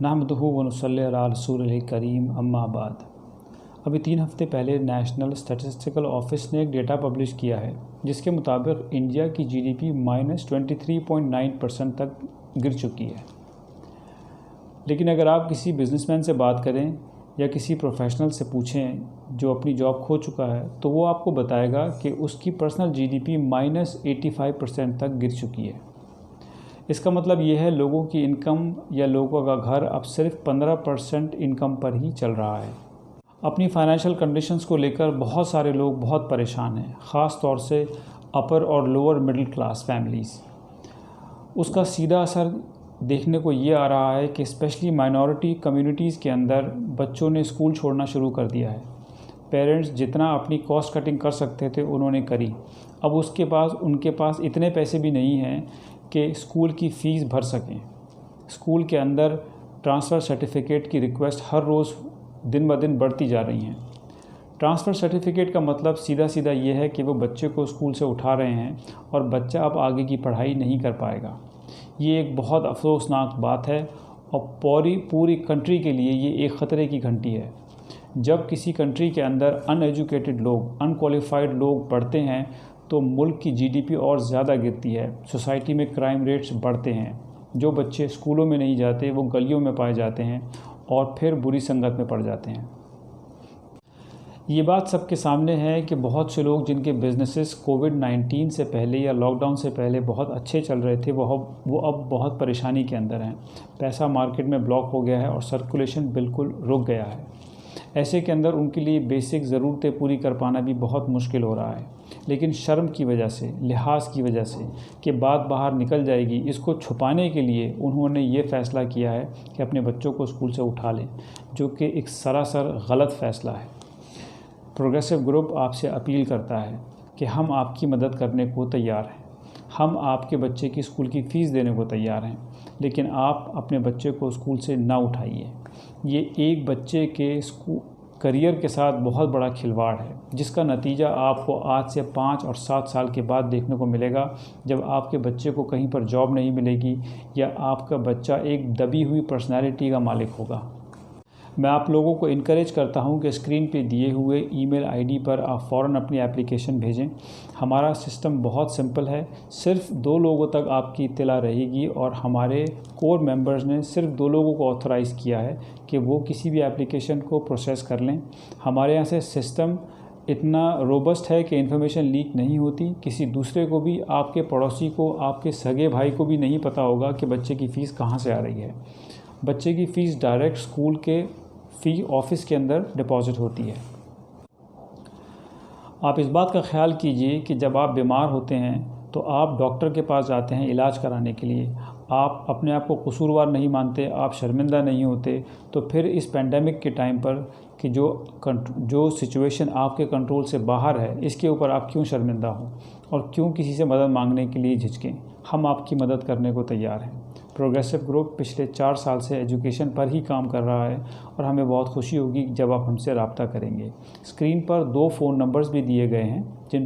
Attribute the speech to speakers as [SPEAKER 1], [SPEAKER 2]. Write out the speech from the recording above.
[SPEAKER 1] नहमदुहु व नुसल्ली अला रसूलिल करीम अम्मा बाद। अभी 3 हफ़्ते पहले नेशनल स्टैटिस्टिकल ऑफिस ने एक डेटा पब्लिश किया है जिसके मुताबिक इंडिया की जीडीपी -23.9% तक गिर चुकी है। लेकिन अगर आप किसी बिजनेसमैन से बात करें या किसी प्रोफेशनल से पूछें जो अपनी जॉब खो चुका है तो वो आपको बताएगा कि उसकी पर्सनल जीडीपी -85% तक गिर चुकी है। इसका मतलब ये है लोगों की इनकम या लोगों का घर अब सिर्फ 15% इनकम पर ही चल रहा है। अपनी फाइनेंशियल कंडीशंस को लेकर बहुत सारे लोग बहुत परेशान हैं, ख़ास तौर से अपर और लोअर मिडिल क्लास फैमिलीज़। उसका सीधा असर देखने को ये आ रहा है कि स्पेशली माइनॉरिटी कम्युनिटीज़ के अंदर बच्चों ने स्कूल छोड़ना शुरू कर दिया है। पेरेंट्स जितना अपनी कॉस्ट कटिंग कर सकते थे उन्होंने करी। अब उनके पास इतने पैसे भी नहीं हैं कि स्कूल की फ़ीस भर सकें। स्कूल के अंदर ट्रांसफ़र सर्टिफिकेट की रिक्वेस्ट हर रोज़ दिन ब दिन बढ़ती जा रही हैं। ट्रांसफ़र सर्टिफिकेट का मतलब सीधा ये है कि वो बच्चे को स्कूल से उठा रहे हैं और बच्चा अब आगे की पढ़ाई नहीं कर पाएगा। ये एक बहुत अफसोसनाक बात है और पूरी कंट्री के लिए ये एक ख़तरे की घंटी है। जब किसी कंट्री के अंदर अनएजुकेटेड लोग, अनक्वालिफाइड लोग बढ़ते हैं तो मुल्क की जीडीपी और ज़्यादा गिरती है, सोसाइटी में क्राइम रेट्स बढ़ते हैं, जो बच्चे स्कूलों में नहीं जाते वो गलियों में पाए जाते हैं और फिर बुरी संगत में पड़ जाते हैं। ये बात सबके सामने है कि बहुत से लोग जिनके बिजनेसेस कोविड-19 से पहले या लॉकडाउन से पहले बहुत अच्छे चल रहे थे वो अब बहुत परेशानी के अंदर हैं। पैसा मार्केट में ब्लॉक हो गया है और सर्कुलेशन बिल्कुल रुक गया है। ऐसे के अंदर उनके लिए बेसिक ज़रूरतें पूरी कर पाना भी बहुत मुश्किल हो रहा है। लेकिन शर्म की वजह से, लिहाज की वजह से कि बात बाहर निकल जाएगी, इसको छुपाने के लिए उन्होंने ये फ़ैसला किया है कि अपने बच्चों को स्कूल से उठा लें, जो कि एक सरासर गलत फ़ैसला है। प्रोग्रेसिव ग्रुप आपसे अपील करता है कि हम आपकी मदद करने को तैयार हैं। हम आपके बच्चे की स्कूल की फ़ीस देने को तैयार हैं, लेकिन आप अपने बच्चे को स्कूल से ना उठाइए। ये एक बच्चे के करियर के साथ बहुत बड़ा खिलवाड़ है, जिसका नतीजा आपको आज से 5 और 7 साल के बाद देखने को मिलेगा, जब आपके बच्चे को कहीं पर जॉब नहीं मिलेगी या आपका बच्चा एक दबी हुई पर्सनैलिटी का मालिक होगा। मैं आप लोगों को इनकरेज करता हूं कि स्क्रीन पे दिए हुए ईमेल आईडी पर आप फ़ौरन अपनी एप्लीकेशन भेजें। हमारा सिस्टम बहुत सिंपल है, सिर्फ 2 लोगों तक आपकी इत्तला रहेगी और हमारे कोर मेंबर्स ने सिर्फ 2 लोगों को ऑथराइज़ किया है कि वो किसी भी एप्लीकेशन को प्रोसेस कर लें। हमारे यहाँ से सिस्टम इतना रोबस्ट है कि इन्फॉर्मेशन लीक नहीं होती। किसी दूसरे को भी, आपके पड़ोसी को, आपके सगे भाई को भी नहीं पता होगा कि बच्चे की फ़ीस कहाँ से आ रही है। बच्चे की फ़ीस डायरेक्ट स्कूल के फ़ी ऑफिस के अंदर डिपॉज़िट होती है। आप इस बात का ख्याल कीजिए कि जब आप बीमार होते हैं तो आप डॉक्टर के पास जाते हैं इलाज कराने के लिए। आप अपने आप को कसूरवार नहीं मानते, आप शर्मिंदा नहीं होते, तो फिर इस पेंडेमिक के टाइम पर कि जो सिचुएशन आपके कंट्रोल से बाहर है, इसके ऊपर आप क्यों शर्मिंदा हो और क्यों किसी से मदद मांगने के लिए झिझकें। हम आपकी मदद करने को तैयार हैं। प्रोग्रेसिव ग्रुप पिछले 4 साल से एजुकेशन पर ही काम कर रहा है और हमें बहुत खुशी होगी जब आप हमसे रब्ता करेंगे। स्क्रीन पर 2 फ़ोन नंबर्स भी दिए गए हैं जिन